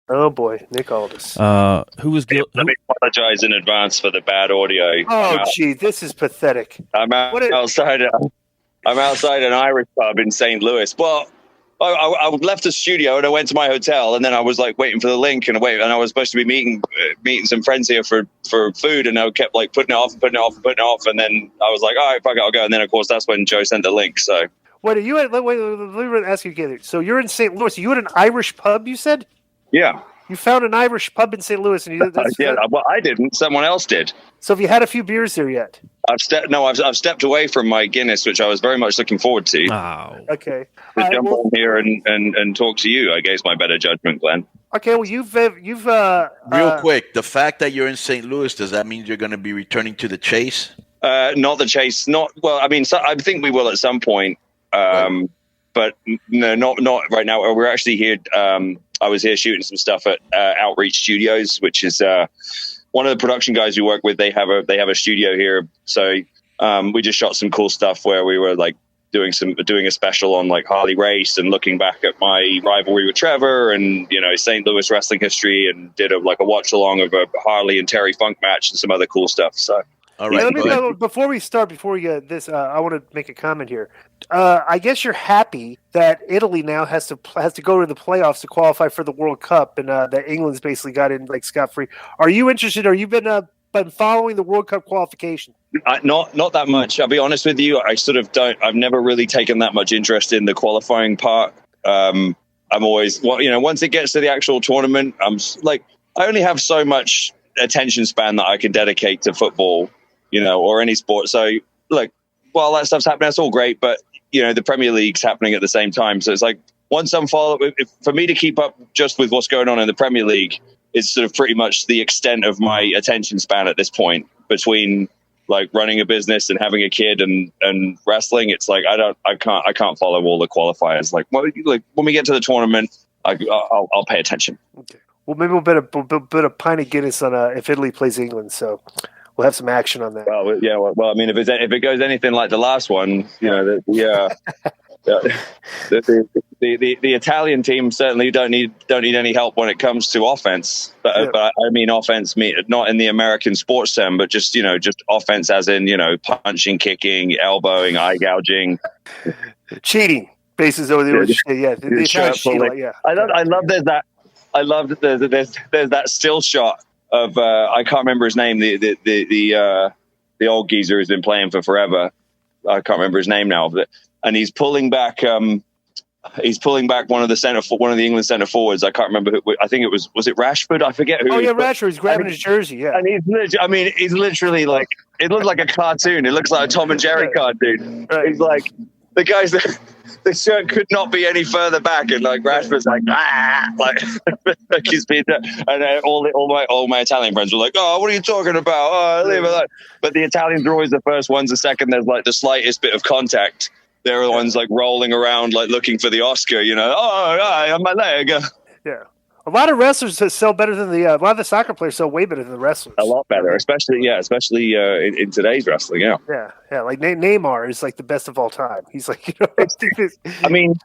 Oh boy, Nick Aldis. Who was Let me apologize in advance for the bad audio. Oh, gee, this is pathetic. I'm outside. I'm outside an Irish pub in St. Louis. Well, I left the studio and I went to my hotel, and then I was like waiting for the link, and I was supposed to be meeting some friends here for food, and I kept like putting it off, and then I was like, all right, fuck it, I'll go. And then of course that's when Joe sent the link. So wait, let me ask you again. So you're in St. Louis. You at an Irish pub? You said? Yeah. You found an Irish pub in St. Louis, and well, I didn't. Someone else did. So have you had a few beers there yet? I've stepped away from my Guinness, which I was very much looking forward to. Oh. Okay. To jump on here and talk to you against my better judgment, Glenn. Okay. Well, you've real quick. The fact that you're in St. Louis, does that mean you're going to be returning to the Chase? Not the Chase. Not well. I mean, I think we will at some point. But no, not right now. We're actually here. I was here shooting some stuff at Outreach Studios, which is one of the production guys we work with. They have a studio here, so we just shot some cool stuff where we were like doing a special on like Harley race and looking back at my rivalry with Trevor and St. Louis wrestling history, and did a watch along of a Harley and Terry Funk match and some other cool stuff. So. All right. Before we get this, I want to make a comment here. I guess you're happy that Italy now has to go to the playoffs to qualify for the World Cup, and that England's basically got in like scot-free. Are you interested? Are you been following the World Cup qualification? Not that much. I'll be honest with you. I sort of don't. I've never really taken that much interest in the qualifying part. I'm always, once it gets to the actual tournament, I'm like, I only have so much attention span that I can dedicate to football. Or any sport. So, like, while that stuff's happening, that's all great. But, the Premier League's happening at the same time. So it's like, once I'm following, for me to keep up just with what's going on in the Premier League, is sort of pretty much the extent of my attention span at this point. Between, like, running a business and having a kid and wrestling, it's like, I can't follow all the qualifiers. Like when we get to the tournament, I'll pay attention. Okay. Well, maybe we'll bet a pint of Guinness on if Italy plays England. So. We'll have some action on that. Well, yeah. Well, I mean, if it goes anything like the last one, the Italian team certainly don't need any help when it comes to offense. But I mean offense, not in the American sports term, but just offense as in punching, kicking, elbowing, eye gouging, cheating, bases over the the Italian cheating. Yeah, I love there's that still shot of I can't remember his name, the old geezer who's been playing for forever. I can't remember his name now, and he's pulling back one of the England centre forwards. I can't remember who. I think it was it Rashford? I forget who. Oh yeah, Rashford. He's grabbing his jersey. Yeah, and he's literally like, it looks like a cartoon. It looks like a Tom and Jerry cartoon. Right. He's like, the guy's. The shirt could not be any further back, and like Rashford's like he's been, and all my Italian friends were like, "Oh, what are you talking about? Oh, leave it alone." But the Italians are always the first ones. The second there's like the slightest bit of contact, they're the ones like rolling around like looking for the Oscar. Oh, on my leg. Yeah. A lot of wrestlers sell better than a lot of the soccer players sell way better than the wrestlers. A lot better, especially in today's wrestling. Yeah. Like Neymar is like the best of all time. He's like, I mean,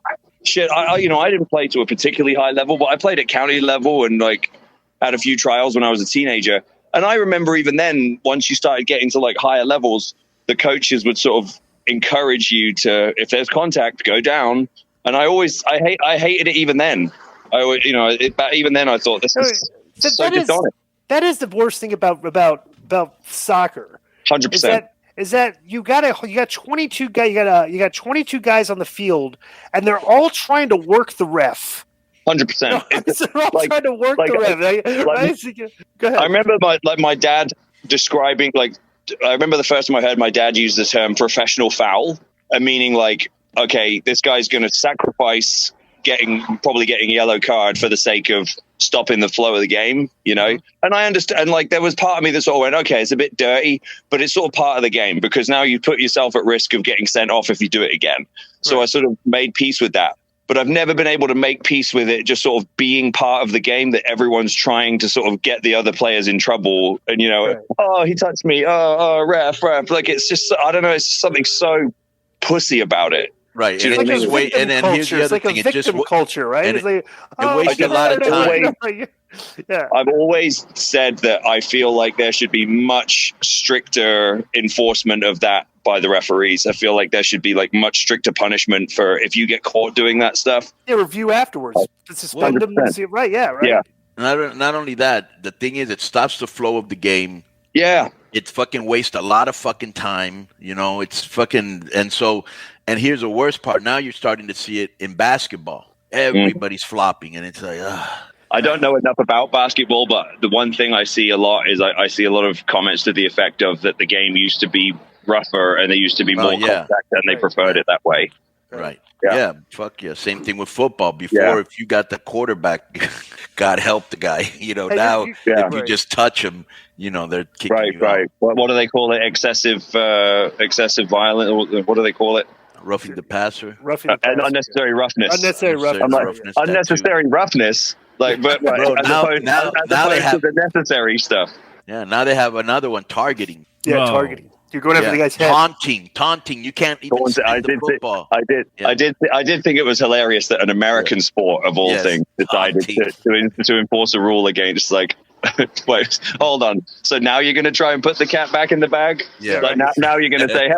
shit. I didn't play to a particularly high level, but I played at county level and like had a few trials when I was a teenager. And I remember even then, once you started getting to like higher levels, the coaches would sort of encourage you to, if there's contact, go down. And I hated it even then. Even then I thought this is so dishonest. That is the worst thing about soccer. 100%. Is that you got 22 guys, you got 22 guys on the field, and they're all trying to work the ref. 100%. They're all trying to work the ref. Go ahead. I remember my dad describing, like, I remember the first time I heard my dad use the term professional foul, meaning like, okay, this guy's going to sacrifice probably getting a yellow card for the sake of stopping the flow of the game, And I understand, like, there was part of me that sort of went, okay, it's a bit dirty, but it's sort of part of the game, because now you put yourself at risk of getting sent off if you do it again. So I sort of made peace with that. But I've never been able to make peace with it just sort of being part of the game, that everyone's trying to sort of get the other players in trouble. And, oh, he touched me. Oh, ref. Like, it's just, I don't know, it's just something so pussy about it. Right. Do you And, know It's what I like mean? a victim and here's culture. the It's other like a thing. It just victim culture, right? and It's like, wasted a lot of time. Yeah. I've always said that I feel like there should be much stricter enforcement of that by the referees. I feel like there should be like much stricter punishment for if you get caught doing that stuff. Yeah, review afterwards. Suspend them. 100%. Right, yeah, right. Yeah. Not only that, the thing is, it stops the flow of the game. Yeah. It fucking wastes a lot of fucking time. It's fucking and here's the worst part. Now you're starting to see it in basketball. Everybody's flopping, and it's like, I don't know enough about basketball, but the one thing I see a lot is I see a lot of comments to the effect of that the game used to be rougher and there used to be more contact and they preferred it that way. right. Yeah. Yeah, fuck yeah. Same thing with football. Before, if you got the quarterback, God help the guy. Now if you just touch him, they're kicking you out. What do they call it? Excessive violence. What do they call it? Roughing the passer. Unnecessary roughness. Unnecessary roughness. Like, but Bro, as now they opposed have to the necessary stuff. Yeah, now they have another one, targeting. Yeah, targeting. You're going after the guy's head. Taunting. You can't even spin the football. I did think it was hilarious that an American sport of all things decided to enforce a rule against like. Wait, hold on. So now you're going to try and put the cat back in the bag? Yeah. Like now you're going to say,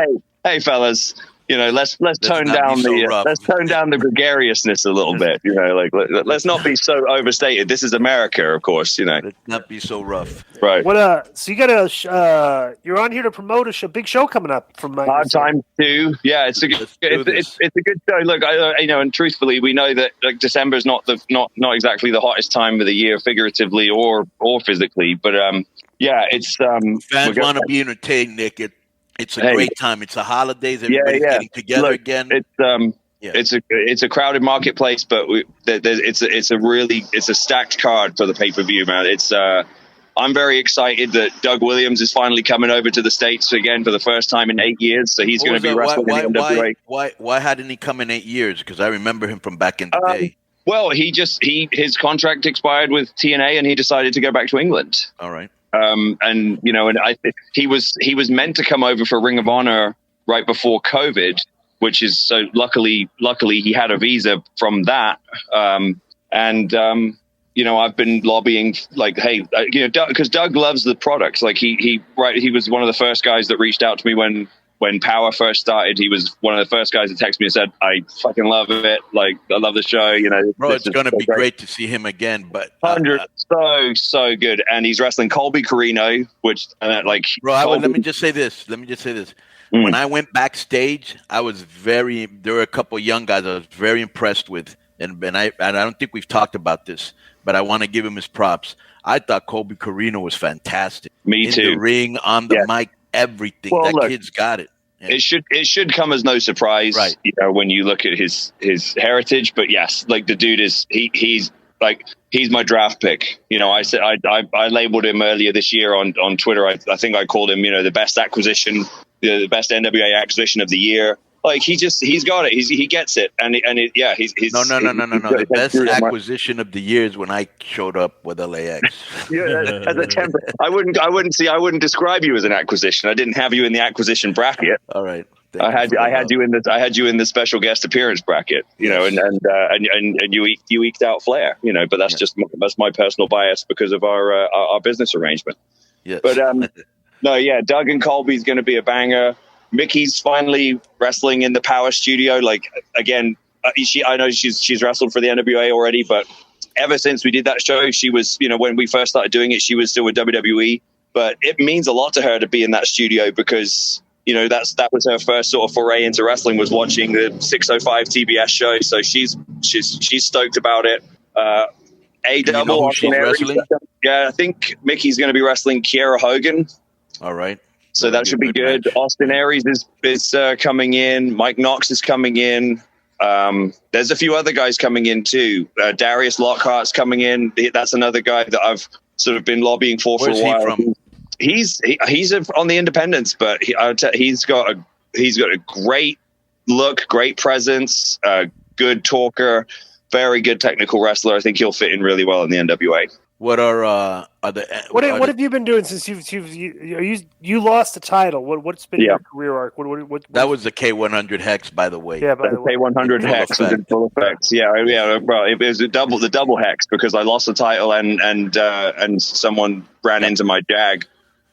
hey, fellas. Let's tone down the gregariousness a little bit. Let's not be so overstated. This is America, of course. Let's not be so rough. Right. What? So you got you're on here to promote a big show coming up from my time too. Yeah, it's a good show. Look, and truthfully, we know that like December is not exactly the hottest time of the year, figuratively or physically. But it's fans want to be entertained, Nick. It's a great time. It's the holidays. Everybody's getting together again. It's a crowded marketplace, but it's a stacked card for the pay-per-view, man. I'm very excited that Doug Williams is finally coming over to the States again for the first time in 8 years. So he's going to be wrestling in the NWA. Why hadn't he come in 8 years? Because I remember him from back in the day. Well, his contract expired with TNA, and he decided to go back to England. All right. He was meant to come over for Ring of Honor right before COVID, which is so luckily he had a visa from that. I've been lobbying like, hey, because Doug loves the products. Like he was one of the first guys that reached out to me when Power first started. He was one of the first guys that texted me and said, I fucking love it. Like, I love the show. Bro, it's going to be great to see him again. But so good. And he's wrestling Colby Carino, which let me just say this. When I went backstage, there were a couple of young guys I was very impressed with. And I don't think we've talked about this, but I want to give him his props. I thought Colby Carino was fantastic. Me too. In the ring, on the mic, everything. Well, kid's got it. Yeah. It should come as no surprise, right? When you look at his heritage. But yes, like the dude is he's my draft pick. I said I labeled him earlier this year on Twitter. I think I called him the best acquisition, the best NWA acquisition of the year. Like he's got it. He gets it, and he's no. The best acquisition of the year is when I showed up with LAX. As a temper, I wouldn't describe you as an acquisition. I didn't have you in the acquisition bracket. All right. I had you in the special guest appearance bracket. And you eked out Flair. But that's that's my personal bias because of our business arrangement. Yes. But Doug and Colby's going to be a banger. Mickey's finally wrestling in the Power Studio. Like again, I know she's wrestled for the NWA already, but ever since we did that show, she was, when we first started doing it, she was still with WWE. But it means a lot to her to be in that studio because that was her first sort of foray into wrestling, was watching the 605 TBS show. So she's stoked about it. A-Double. Yeah, I think Mickey's going to be wrestling Kiera Hogan. All right. So that should be good. Match. Austin Aries is coming in. Mike Knox is coming in. There's a few other guys coming in too. Darius Lockhart's coming in. That's another guy that I've sort of been lobbying for a while. Where's he from? He's on the independents, but he's got a great look, great presence, good talker. very good technical wrestler. I think he'll fit in really well in the NWA. What What have you been doing since you lost the title? What's been your career arc? What that was the K100 Hex, by the way. Yeah, by the way. K100 Hex was in full effect. Yeah. Well, it was the double Hex because I lost the title and someone ran into my Jag.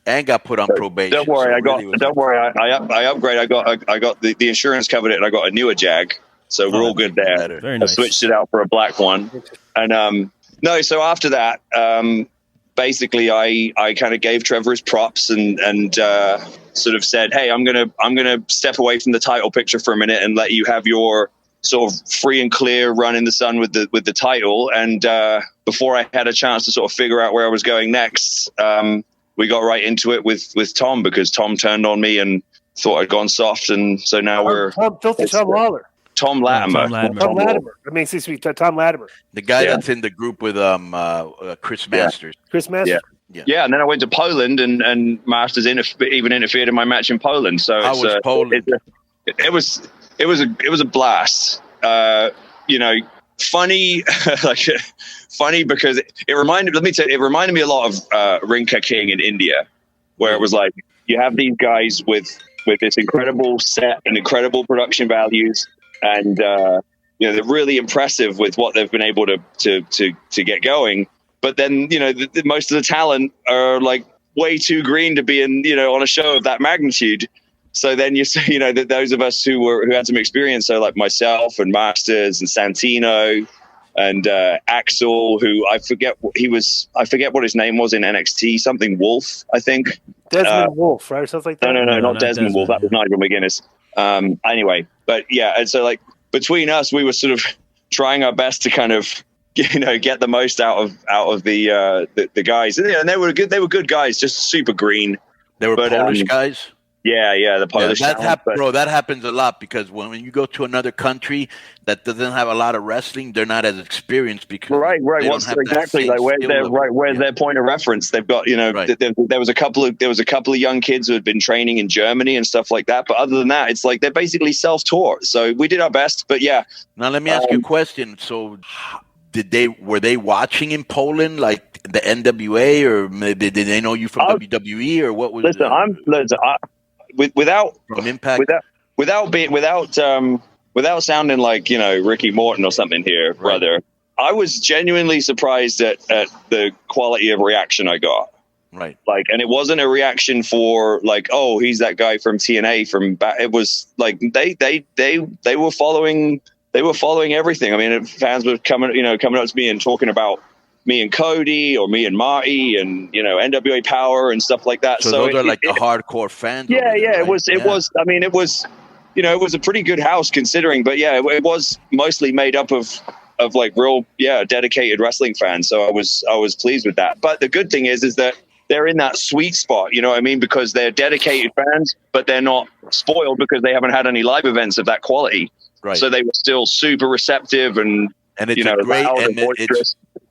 And got put on probation. Don't worry, I upgraded. I got the insurance covered it, and I got a newer Jag, so we're all good there. Very nice. I switched it out for a black one, and no. So after that, basically, I kind of gave Trevor his props and sort of said, "Hey, I'm gonna step away from the title picture for a minute and let you have your sort of free and clear run in the sun with the title." And before I had a chance to sort of figure out where I was going next. We got right into it with Tom because Tom turned on me and thought I'd gone soft, and so now we're Tom Lawler. Tom Latimer. Tom Latimer. I mean, excuse me, Tom Latimer. The guy that's in the group with Chris Masters. Chris Masters. Yeah, and then I went to Poland, and Masters even interfered in my match in Poland. So Poland. It was a blast. Funny, funny because it reminded me a lot of Rinka King in India, where it was like you have these guys with this incredible set and incredible production values, and they're really impressive with what they've been able to get going. But then most of the talent are like way too green to be in on a show of that magnitude. So then you see, that those of us who had some experience, so like myself and Masters and Santino and Axel, who I forget what his name was in NXT, something Wolf, I think. Desmond Wolf, right? Or something like that? No, not Desmond Wolf. That was Nigel McGuinness. Anyway, but yeah, and so like between us, we were sort of trying our best to kind of get the most out of the guys, and they were good. They were good guys, just super green. They were Polish guys. Yeah, the Polish. That happens a lot because when you go to another country that doesn't have a lot of wrestling, they're not as experienced because right. What's exactly like where's their point of reference? They've got there was a couple of young kids who had been training in Germany and stuff like that, but other than that, it's like they're basically self-taught. So we did our best, but yeah. Now let me ask you a question. So were they watching in Poland like the NWA, or did they know you from WWE, or what was? Without from Impact, without sounding like Ricky Morton or something here, brother. I was genuinely surprised at the quality of reaction I got. Right, like, and it wasn't a reaction for like, oh, he's that guy from TNA from back. It was like they were following everything. I mean, fans were coming up to me and talking about me and Cody or me and Marty and NWA Power and stuff like that. So those are like the hardcore fans. Yeah. It was. I mean, it was. It was a pretty good house considering. But yeah, it was mostly made up of like real dedicated wrestling fans. So I was pleased with that. But the good thing is that they're in that sweet spot. You know what I mean? Because they're dedicated fans, but they're not spoiled because they haven't had any live events of that quality. Right. So they were still super receptive and it's great. And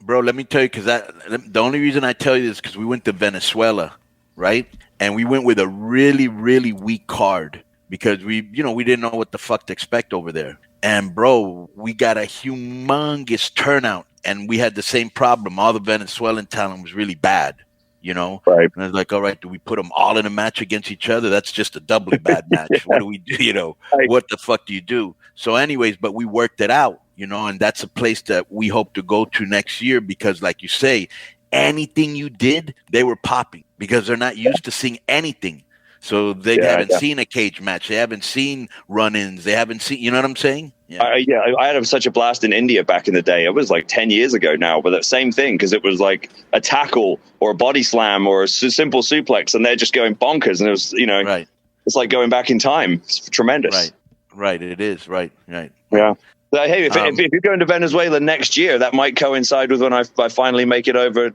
bro, let me tell you, because the only reason I tell you this is because we went to Venezuela, right? And we went with a really, really weak card because we didn't know what the fuck to expect over there. And bro, we got a humongous turnout, and we had the same problem. All the Venezuelan talent was really bad, Right. And I was like, all right, do we put them all in a match against each other? That's just a doubly bad match. What do we do? What the fuck do you do? So anyways, but we worked it out. And that's a place that we hope to go to next year because, like you say, anything you did, they were popping because they're not used to seeing anything. So they haven't seen a cage match. They haven't seen run-ins. They haven't seen, you know what I'm saying? Yeah. I had such a blast in India back in the day. It was like 10 years ago now, but that same thing because it was like a tackle or a body slam or a simple suplex, and they're just going bonkers. And it was, right. It's like going back in time. It's tremendous. Right. It is. Right. Yeah. So, hey, if you're going to Venezuela next year, that might coincide with when I finally make it over,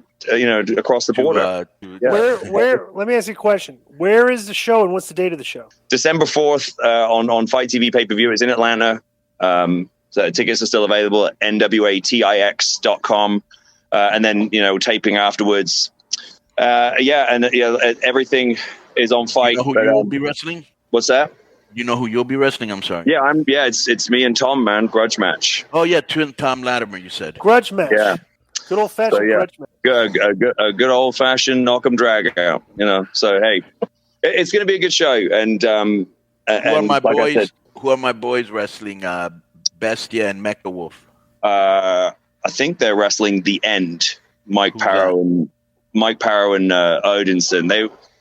across the border. Where? Let me ask you a question. Where is the show, and what's the date of the show? December 4th on Fight TV pay-per-view. It's in Atlanta. So tickets are still available at nwatix.com, and then taping afterwards. Everything is on Fight. You know who you will be wrestling? What's that? You know who you'll be wrestling? I'm sorry. Yeah, it's me and Tom, man. Grudge match. Oh yeah, Tom Latimer. You said grudge match. Yeah, good old fashioned grudge match. A good old fashioned knock 'em drag out. So hey, it's going to be a good show. And who are my boys? Who are my boys wrestling? Bestia and Mecha Wolf. I think they're wrestling The End. Mike Parrow and Odinson.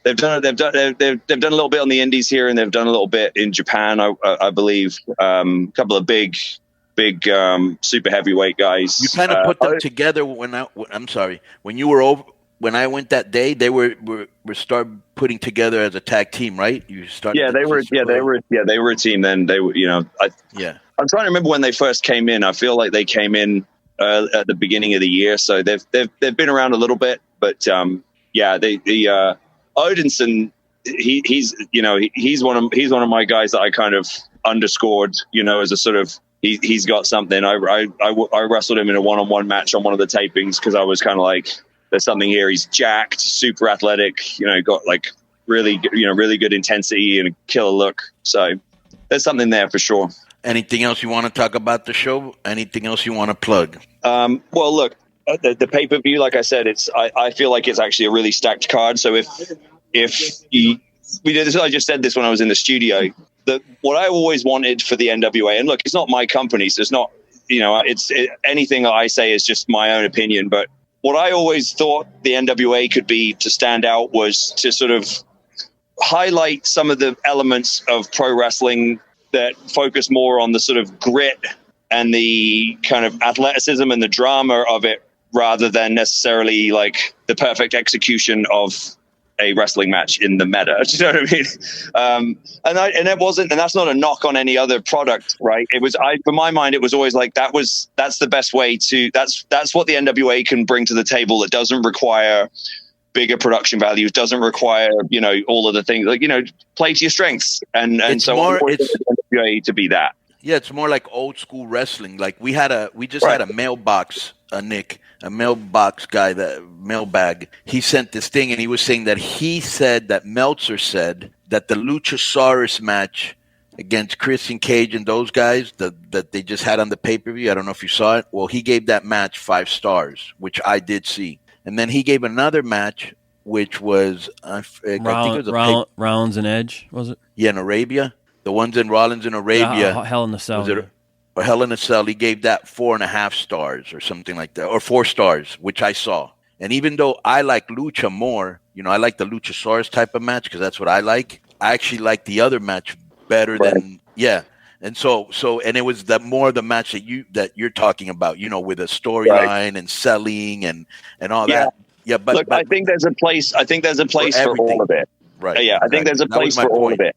They've done a little bit on the indies here, and they've done a little bit in Japan, I believe. A couple of big super heavyweight guys. You kind of put them together when you were over. When I went that day, they were started putting together as a tag team, right? You started. They were a team. Then they were, I'm trying to remember when they first came in. I feel like they came in at the beginning of the year, so they've been around a little bit. But the Odinson, he's one of my guys that I kind of underscored, as a sort of he's got something. I wrestled him in a one-on-one match on one of the tapings because I was kind of like, there's something here. He's jacked, super athletic, got like really good intensity and a killer look. So there's something there for sure. Anything else you want to talk about the show? Anything else you want to plug? Well, look, the pay-per-view, like I said, I feel like it's actually a really stacked card. So if we did this, I just said this when I was in the studio, that what I always wanted for the NWA, and look, it's not my company, so it's not, anything that I say is just my own opinion. But what I always thought the NWA could be to stand out was to sort of highlight some of the elements of pro wrestling that focus more on the sort of grit and the kind of athleticism and the drama of it, rather than necessarily like the perfect execution of a wrestling match in the meta. Do you know what I mean? And that's not a knock on any other product, right? For my mind, it was always like, that's the best way that's what the NWA can bring to the table. That doesn't require bigger production values, doesn't require, all of the things, like, play to your strengths. And so I wanted the NWA to be that. Yeah, it's more like old school wrestling. Like we just had a mailbox, Nick, a mailbox guy, mailbag. He sent this thing, and he was saying that Meltzer said that the Luchasaurus match against Christian Cage and those guys that they just had on the pay-per-view, I don't know if you saw it. Well, he gave that match 5 stars, which I did see. And then he gave another match, which was I think it was Rollins and Edge, was it? Yeah, in Arabia. The ones in Rollins in Arabia. Hell in the Cell. Or Hell in a Cell, he gave that 4.5 stars or something like that, or 4 stars, which I saw. And even though I like Lucha more, I like the Luchasaurus type of match because that's what I like. I actually like the other match better than And so and it was more the match that you're talking about, with a storyline and selling and all that. Yeah, but look, I think there's a place. For all of it. Right. Yeah, I think there's a place for all of it.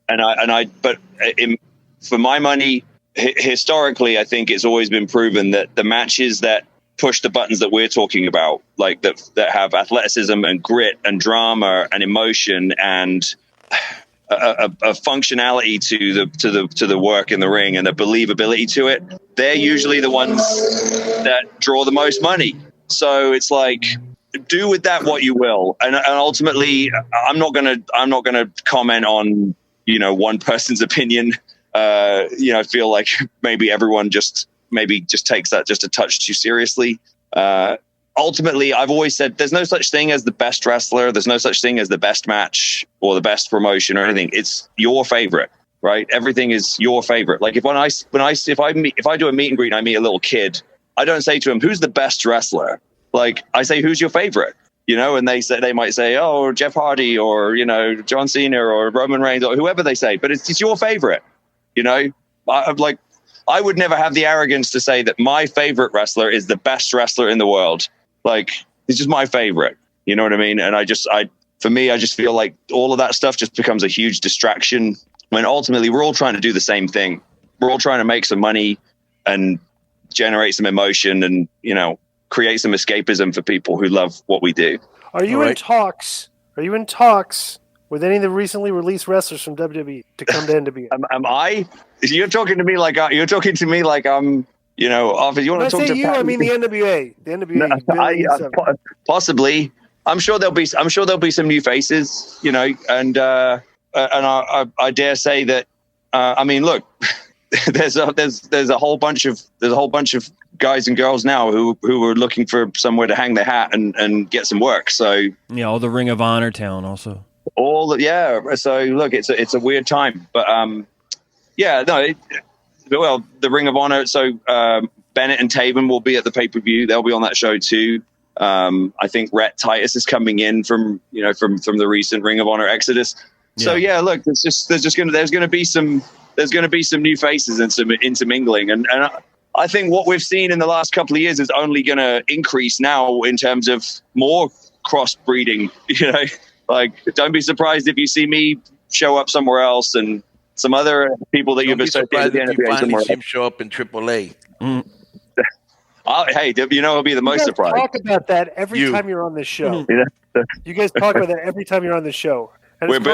For my money, historically, I think it's always been proven that the matches that push the buttons that we're talking about, like that have athleticism and grit and drama and emotion and a functionality to the work in the ring and a believability to it, they're usually the ones that draw the most money. So it's like, do with that what you will, and ultimately, I'm not gonna comment on one person's opinion. I feel like maybe everyone just takes that just a touch too seriously. Ultimately, I've always said there's no such thing as the best wrestler. There's no such thing as the best match or the best promotion or anything. It's your favorite, right? Everything is your favorite. Like if I do a meet and greet and I meet a little kid, I don't say to him, "Who's the best wrestler?" Like I say, "Who's your favorite?" And they might say, "Oh, Jeff Hardy," or John Cena or Roman Reigns or whoever they say, but it's your favorite. I would never have the arrogance to say that my favorite wrestler is the best wrestler in the world. Like, it's just my favorite. You know what I mean? And I just feel like all of that stuff just becomes a huge distraction when ultimately we're all trying to do the same thing. We're all trying to make some money and generate some emotion and, create some escapism for people who love what we do. Are you in talks with any of the recently released wrestlers from WWE to come to NWA? Am I? You're talking to me like I'm, Office. You want to talk to you? I mean the NWA. The NWA. Possibly. I'm sure there'll be some new faces. And I dare say that I mean, look, there's a whole bunch of guys and girls now who are looking for somewhere to hang their hat and get some work. So yeah, all the Ring of Honor town also. So look, it's a weird time, but the Ring of Honor. So Bennett and Taven will be at the pay-per-view. They'll be on that show too. I think Rhett Titus is coming in from the recent Ring of Honor Exodus. So look, there's going to be some new faces and some intermingling, and I think what we've seen in the last couple of years is only going to increase now in terms of more crossbreeding. Like, don't be surprised if you see me show up somewhere else and some other people that you've associated with the NBA somewhere else. Him show up in AAA. Hey, it'll be the most surprised. Talk about that every time you're on this show. You guys talk about that every time you're on the show. And this is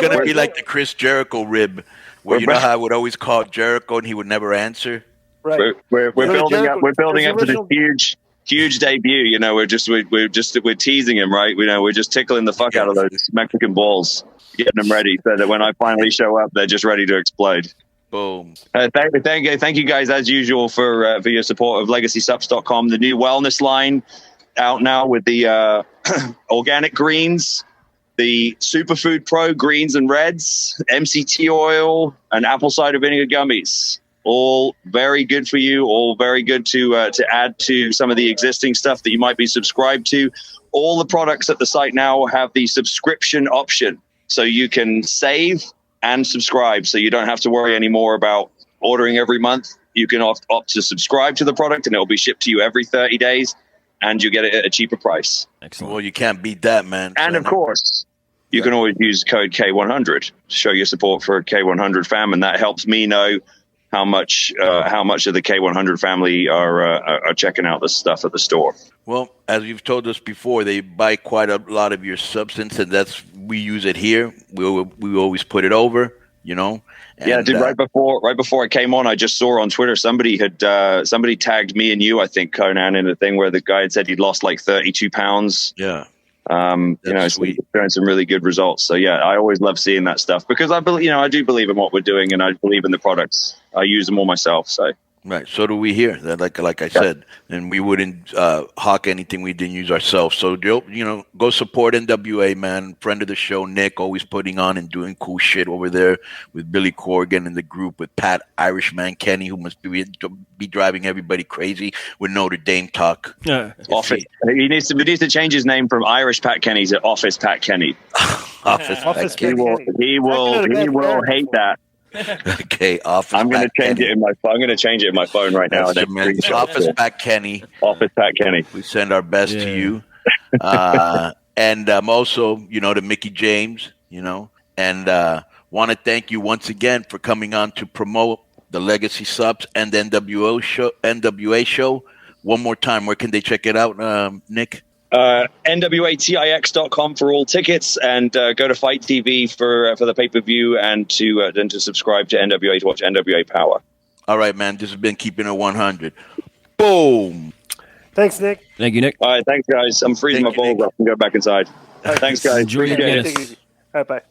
going to be like the Chris Jericho rib, where you know how I would always call Jericho and he would never answer. Right. We're building up. We're building up to this huge debut. We're teasing him, right? We're just tickling the fuck out of those Mexican balls, getting them ready so that when I finally show up, they're just ready to explode. Boom. Thank you guys as usual for your support of LegacySups.com. The new wellness line out now with the organic greens, the Superfood Pro greens and reds, MCT oil, and apple cider vinegar gummies. All very good for you. All very good to add to some of the existing stuff that you might be subscribed to. All the products at the site now have the subscription option, so you can save and subscribe, so you don't have to worry anymore about ordering every month. You can opt to subscribe to the product, and it will be shipped to you every 30 days, and you get it at a cheaper price. Excellent. Well, you can't beat that, man. And of course, you can always use code K100 to show your support for K100 fam, and that helps me know how much of the K100 family are checking out the stuff at the store. Well, as you've told us before, they buy quite a lot of your substance, and we use it here. We always put it over, And, yeah, dude. Right before I came on, I just saw on Twitter somebody tagged me and you, I think, Konnan, in a thing where the guy had said he'd lost like 32 pounds. Yeah. Sweet. Showing some really good results. So yeah, I always love seeing that stuff because I believe, I do believe in what we're doing, and I believe in the products. I use them all myself. So right, so do we here. Like I said, and we wouldn't hawk anything we didn't use ourselves. So go support NWA, man. Friend of the show, Nick, always putting on and doing cool shit over there with Billy Corgan in the group with Pat Irishman Kenny, who must be driving everybody crazy with Notre Dame talk. Office. He needs to change his name from Irish Pat Kenny to Office Pat Kenny. Office Pat Kenny. He will hate that. Okay, Office. I'm going to change it in my phone. I'm going to change it in my phone right now. Office Pat Kenny. Office Pat Kenny. We send our best to you, and also, to Mickey James, and want to thank you once again for coming on to promote the Legacy Subs and the NWA show. One more time, where can they check it out, Nick? NWATIX.com for all tickets, and go to Fight TV for the pay-per-view, and to subscribe to NWA to watch NWA Power. All right, man. This has been Keeping It 100. Boom. Thanks, Nick. Thank you, Nick. All right, thanks, guys. I'm freezing my balls up and go back inside. Thanks, guys. Enjoy your Guinness. All right, bye.